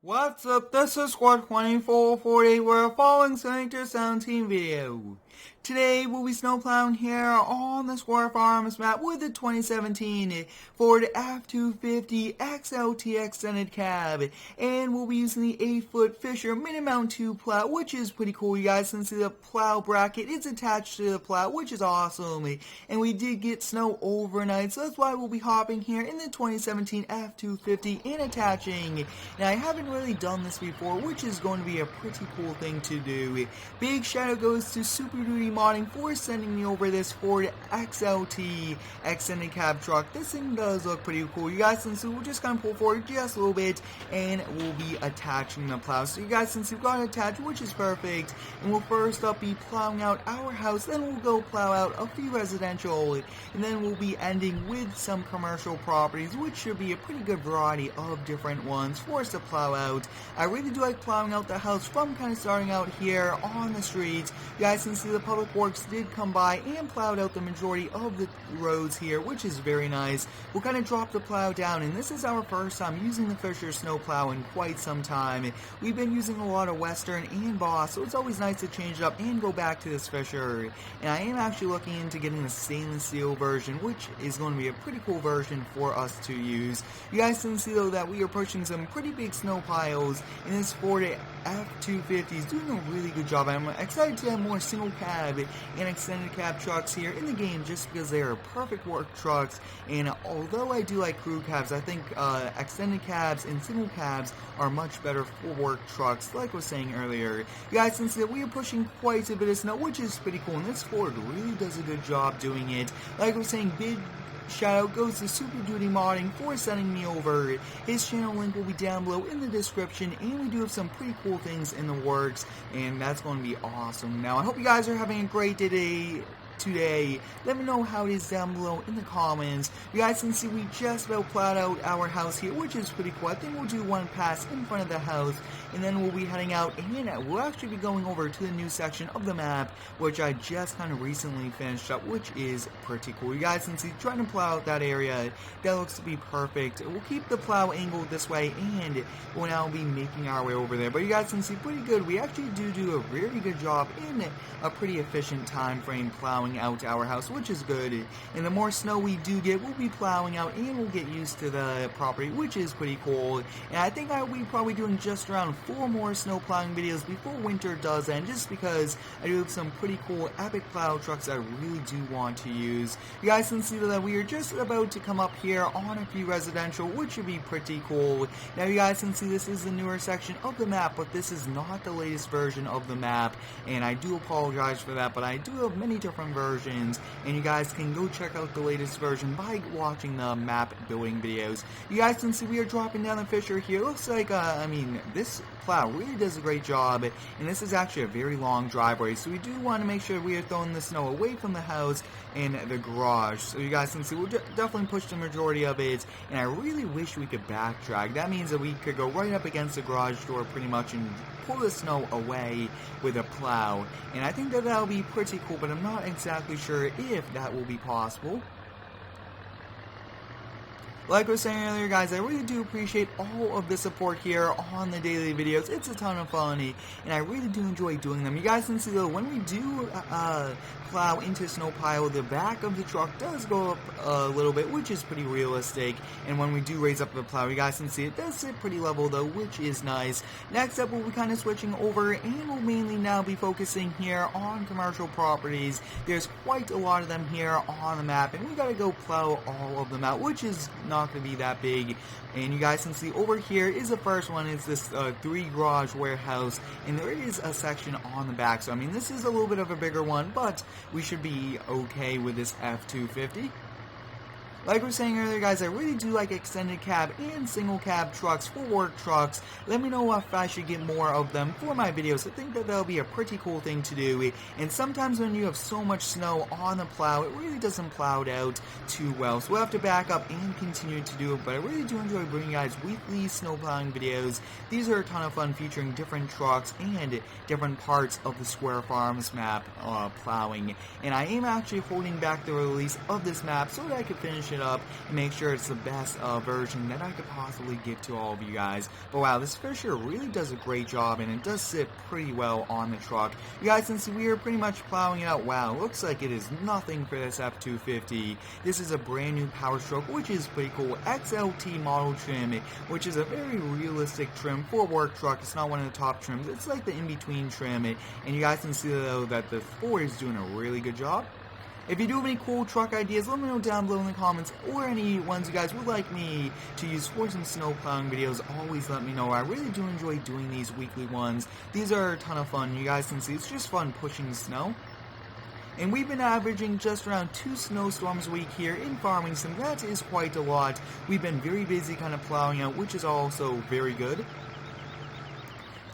What's up, this is Squad 2448, we're following Senator Sound Team video. Today we'll be snowplowing here on the Square Farms map with the 2017 Ford F250 XLT Extended Cab, and we'll be using the 8-foot Fisher Mini Mount 2 plow, which is pretty cool. You guys can see the plow bracket is attached to the plow, which is awesome, and we did get snow overnight, so that's why we'll be hopping here in the 2017 F250 and attaching. Now, I haven't really done this before, which is going to be a pretty cool thing to do. Big shout out goes to Super Duty Modding for sending me over this Ford XLT Extended Cab truck. This thing does look pretty cool. You guys can see we'll just kind of pull forward just a little bit and we'll be attaching the plow. So you guys can see we've got it attached, which is perfect. And we'll first up be plowing out our house, then we'll go plow out a few residential, and then we'll be ending with some commercial properties, which should be a pretty good variety of different ones for us to plow out. I really do like plowing out the house from kind of starting out here on the streets. You guys can see the Public Works did come by and plowed out the majority of the roads here, which is very nice. We'll kind of drop the plow down, and this is our first time using the Fisher snow plow in quite some time. We've been using a lot of Western and Boss, so it's always nice to change it up and go back to this Fisher. And I am actually looking into getting the stainless steel version, which is going to be a pretty cool version for us to use. You guys can see though that we are pushing some pretty big snow piles, and this Ford F250 is doing a really good job. I'm excited to have more single cab and extended cab trucks here in the game just because they are perfect work trucks. And although I do like crew cabs, I think extended cabs and single cabs are much better for work trucks, like I was saying earlier. You guys can see that we are pushing quite a bit of snow, which is pretty cool, and this Ford really does a good job doing it. Like I was saying, big shout out goes to Super Duty Modding for sending me over. His channel link will be down below in the description, and we do have some pretty cool things in the works, and that's going to be awesome. Now, I hope you guys are having a great day today. Let me know how it is down below in the comments. You guys can see we just about plowed out our house here, which is pretty cool. I think we'll do one pass in front of the house, and then we'll be heading out, and we'll actually be going over to the new section of the map, which I just kind of recently finished up, which is pretty cool. You guys can see trying to plow out that area. That looks to be perfect. We'll keep the plow angled this way, and we'll now be making our way over there. But you guys can see pretty good. We actually do a very good job in a pretty efficient time frame plowing out our house, which is good. And the more snow we do get, we'll be plowing out and we'll get used to the property, which is pretty cool. And I think I'll be probably doing just around 4 more snow plowing videos before winter does end, just because I do have some pretty cool epic plow trucks I really do want to use. You guys can see that we are just about to come up here on a few residential, which should be pretty cool. Now you guys can see this is the newer section of the map, but this is not the latest version of the map, and I do apologize for that, but I do have many different versions, and you guys can go check out the latest version by watching the map building videos. You guys can see we are dropping down the Fisher here. It looks like, I mean, this plow really does a great job, and this is actually a very long driveway, so we do want to make sure we are throwing the snow away from the house and the garage. So you guys can see we'll definitely push the majority of it, and I really wish we could backtrack. That means that we could go right up against the garage door pretty much and pull the snow away with a plow, and I think that that'll be pretty cool, but I'm not exactly sure if that will be possible. Like I was saying earlier, guys, I really do appreciate all of the support here on the daily videos. It's a ton of fun, and I really do enjoy doing them. You guys can see, though, when we do plow into snow pile, the back of the truck does go up a little bit, which is pretty realistic. And when we do raise up the plow, you guys can see it does sit pretty level, though, which is nice. Next up, we'll be kind of switching over, and we'll mainly now be focusing here on commercial properties. There's quite a lot of them here on the map, and we gotta go plow all of them out, which is not going to be that big. And you guys can see over here is the first one. It's this 3 garage warehouse, and there is a section on the back, so I mean this is a little bit of a bigger one, but we should be okay with this F250. Like I was saying earlier, guys, I really do like extended cab and single cab trucks for work trucks. Let me know if I should get more of them for my videos. I think that that'll be a pretty cool thing to do. And sometimes when you have so much snow on the plow, it really doesn't plow it out too well. So we'll have to back up and continue to do it. But I really do enjoy bringing you guys weekly snow plowing videos. These are a ton of fun, featuring different trucks and different parts of the Square Farms map plowing. And I am actually holding back the release of this map so that I can finish it up and make sure it's the best version that I could possibly give to all of you guys. But wow, this Fisher really does a great job, and it does sit pretty well on the truck. You guys can see we are pretty much plowing it out. Wow, looks like it is nothing for this F250. This is a brand new power stroke, which is pretty cool. XLT model trim, which is a very realistic trim for a work truck. It's not one of the top trims. It's like the in-between trim, and you guys can see though that the Ford is doing a really good job. If you do have any cool truck ideas, let me know down below in the comments, or any ones you guys would like me to use for some snow plowing videos. Always let me know. I really do enjoy doing these weekly ones. These are a ton of fun. You guys can see it's just fun pushing snow. And we've been averaging just around 2 snowstorms a week here in Farmington. That is quite a lot. We've been very busy kind of plowing out, which is also very good.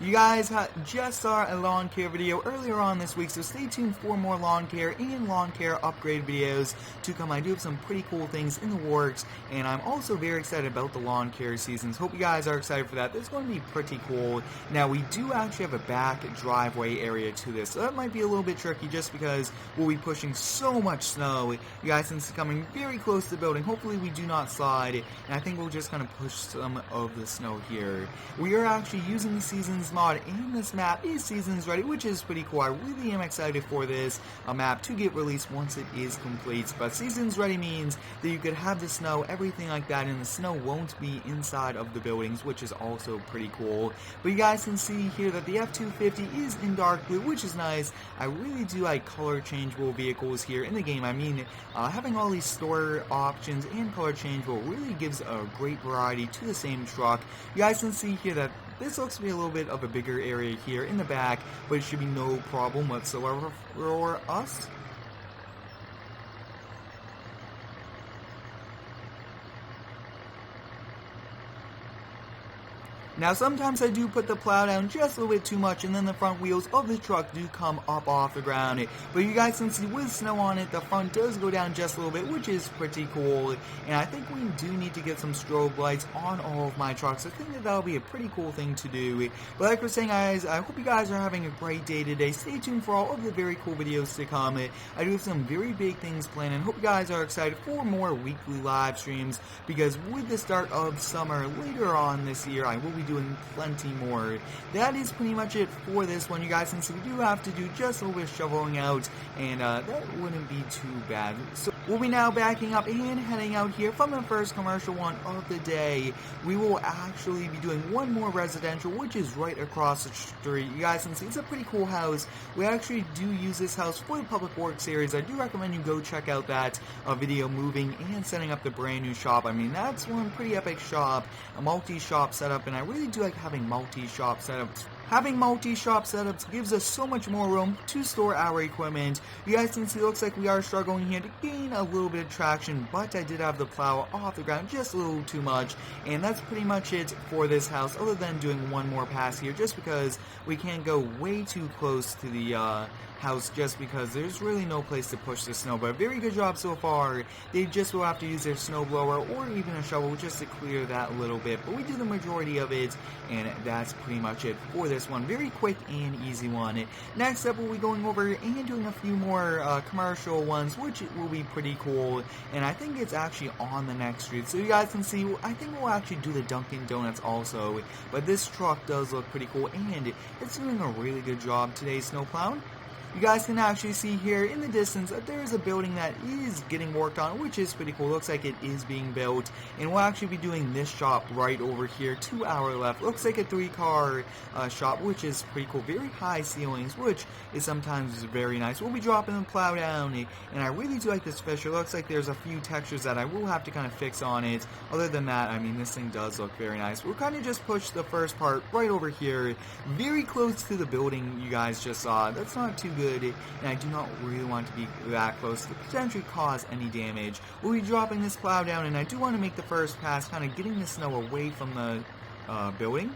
You guys just saw a lawn care video earlier on this week, so stay tuned for more lawn care and lawn care upgrade videos to come. I do have some pretty cool things in the works, and I'm also very excited about the lawn care seasons. Hope you guys are excited for that. It's going to be pretty cool. Now, we do actually have a back driveway area to this, so that might be a little bit tricky just because we'll be pushing so much snow. You guys can see coming very close to the building. Hopefully we do not slide, and I think we'll just kind of push some of the snow here. We are actually using the seasons mod, and this map is seasons ready, which is pretty cool. I really am excited for this map to get released once it is complete. But seasons ready means that you could have the snow, everything like that, and the snow won't be inside of the buildings, which is also pretty cool. But you guys can see here that the F250 is in dark blue, which is nice. I really do like color changeable vehicles here in the game. I mean, having all these store options and color changeable really gives a great variety to the same truck. You guys can see here that this looks to be a little bit of a bigger area here in the back, but it should be no problem whatsoever for us. Now, sometimes I do put the plow down just a little bit too much, and then the front wheels of the truck do come up off the ground. But you guys can see with snow on it, the front does go down just a little bit, which is pretty cool. And I think we do need to get some strobe lights on all of my trucks. I think that that'll be a pretty cool thing to do. But like we're saying, guys, I hope you guys are having a great day today. Stay tuned for all of the very cool videos to come. I do have some very big things planned, and hope you guys are excited for more weekly live streams, because with the start of summer later on this year, I will be doing plenty more. That is pretty much it for this one. You guys can see we do have to do just a little bit of shoveling out, and that wouldn't be too bad. So we'll be now backing up and heading out here from the first commercial one of the day. We will actually be doing one more residential, which is right across the street. You guys can see it's a pretty cool house. We actually do use this house for the public works series. I do recommend you go check out that video moving and setting up the brand new shop. I mean, that's one pretty epic shop, a multi-shop setup, and I really do like having multi-shop setups. Having multi-shop setups gives us so much more room to store our equipment. You guys can see it looks like we are struggling here to gain a little bit of traction, but I did have the plow off the ground just a little too much, and that's pretty much it for this house, other than doing one more pass here, just because we can't go way too close to the house, just because there's really no place to push the snow. But a very good job so far. They just will have to use their snow blower or even a shovel just to clear that little bit, but we do the majority of it, and that's pretty much it for this one. Very quick and easy one. Next up, we'll be going over and doing a few more commercial ones, which will be pretty cool, and I think it's actually on the next street. So you guys can see, I think we'll actually do the Dunkin' Donuts also, but this truck does look pretty cool, and it's doing a really good job today snow plowing. You guys can actually see here in the distance that there is a building that is getting worked on, which is pretty cool. Looks like it is being built, and we'll actually be doing this shop right over here to our left. Looks like a 3-car shop, which is pretty cool. Very high ceilings, which is sometimes very nice. We'll be dropping the plow down, and I really do like this Fisher. Looks like there's a few textures that I will have to kind of fix on it. Other than that, I mean, this thing does look very nice. We'll kind of just push the first part right over here, very close to the building you guys just saw. That's not too good, and I do not really want to be that close to potentially cause any damage. We'll be dropping this plow down, and I do want to make the first pass kind of getting the snow away from the building.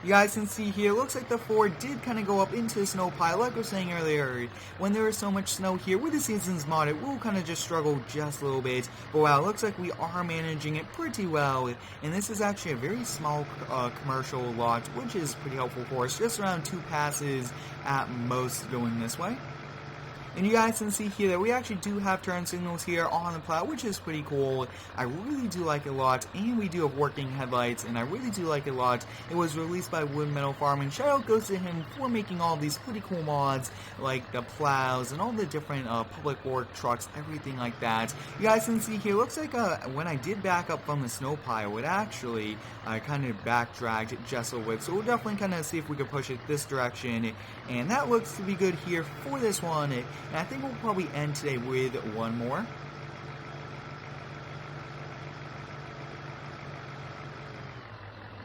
You guys can see here, looks like the Ford did kind of go up into the snow pile. Like I was saying earlier, when there is so much snow here with the Seasons mod, it will kind of just struggle just a little bit. But wow, looks like we are managing it pretty well. And this is actually a very small commercial lot, which is pretty helpful for us. Just around 2 passes at most going this way. And you guys can see here that we actually do have turn signals here on the Plow, which is pretty cool. I really do like it a lot, and we do have working headlights, and I really do like it a lot. It was released by Wood Metal Farming. Shout out goes to him for making all these pretty cool mods, like the plows and all the different public work trucks, everything like that. You guys can see here, looks like when I did back up from the snow pile, it actually kind of backdragged just a little bit. So we'll definitely kind of see if we can push it this direction, and that looks to be good here for this one. And I think we'll probably end today with one more.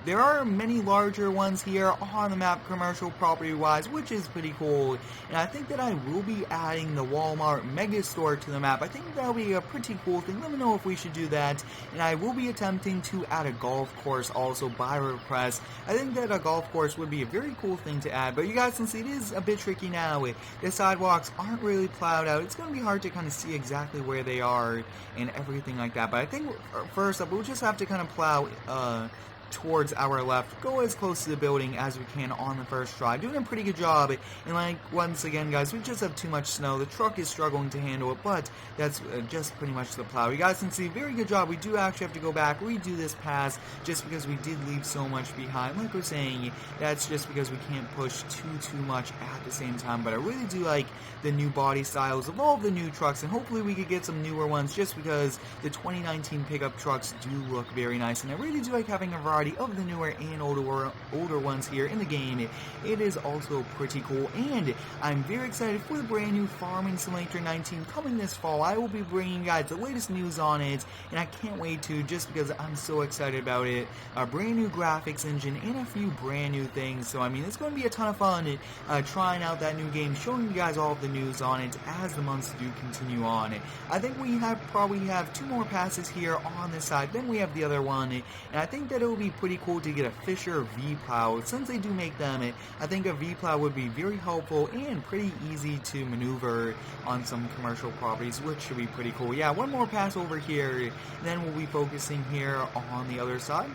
There are many larger ones here on the map commercial property wise, which is pretty cool. And I think that I will be adding the Walmart Mega Store to the map. I think that'll be a pretty cool thing. Let me know if we should do that. And I will be attempting to add a golf course also by request. I think that a golf course would be a very cool thing to add. But you guys can see it is a bit tricky now. The sidewalks aren't really plowed out. It's going to be hard to kind of see exactly where they are and everything like that. But I think first up, we'll just have to kind of plow towards our left, go as close to the building as we can on the first try. Doing a pretty good job, and like once again guys, we just have too much snow. The truck is struggling to handle it, but that's just pretty much the Plow. You guys can see, very good job. We do actually have to go back, redo this pass, just because we did leave so much behind. Like we're saying, that's just because we can't push too much at the same time, but I really do like the new body styles of all the new trucks, and hopefully we could get some newer ones, just because the 2019 pickup trucks do look very nice, and I really do like having a variety of the newer and older ones here in the game. It is also pretty cool, and I'm very excited for the brand new Farming Simulator 19 coming this fall. I will be bringing you guys the latest news on it, and I can't wait to, just because I'm so excited about it. A brand new graphics engine and a few brand new things, so I mean it's going to be a ton of fun trying out that new game, showing you guys all of the news on it as the months do continue on. I think we probably have 2 more passes here on this side, then we have the other one, and I think that it will be pretty cool to get a Fisher V-Plow. Since they do make them, I think a V-Plow would be very helpful and pretty easy to maneuver on some commercial properties, which should be pretty cool. Yeah, one more pass over here, then we'll be focusing here on the other side.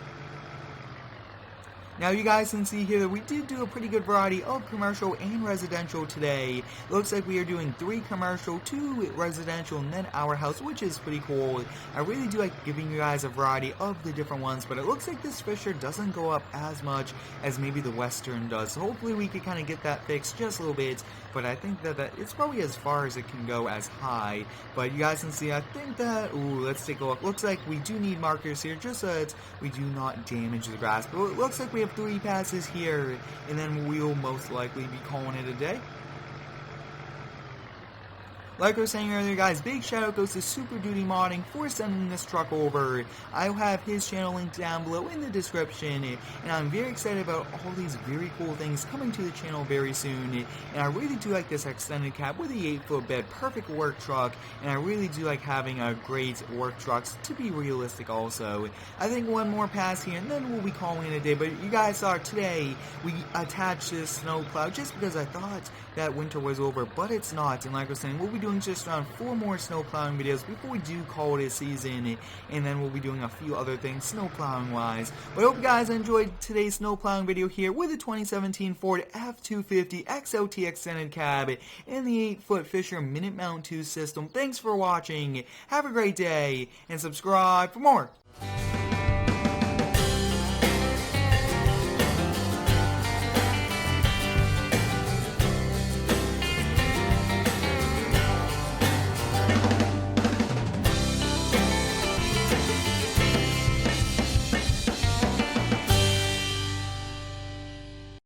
Now you guys can see here that we did do a pretty good variety of commercial and residential today. It looks like we are doing 3 commercial, 2 residential, and then our house, which is pretty cool. I really do like giving you guys a variety of the different ones, but it looks like this Fisher doesn't go up as much as maybe the Western does. So hopefully we can kind of get that fixed just a little bit, but I think that it's probably as far as it can go as high. But you guys can see, I think that, let's take a look. Looks like we do need markers here just so that we do not damage the grass. But it looks like we have 3 passes here, and then we'll most likely be calling it a day. Like I was saying earlier, guys, big shout out goes to Super Duty Modding for sending this truck over. I'll have his channel linked down below in the description, and I'm very excited about all these very cool things coming to the channel very soon. And I really do like this extended cab with the 8-foot bed, perfect work truck, and I really do like having great work trucks to be realistic also. I think one more pass here, and then we'll be calling it a day. But you guys saw today, we attached this snow plow just because I thought that winter was over, but it's not. And like I was saying, we'll be doing just around 4 more snow plowing videos before we do call it a season, and then we'll be doing a few other things snow plowing wise. But I hope you guys enjoyed today's snow plowing video here with the 2017 Ford F250 XLT extended cab and the 8-foot Fisher Minute Mount 2 system. Thanks for watching, have a great day, and subscribe for more.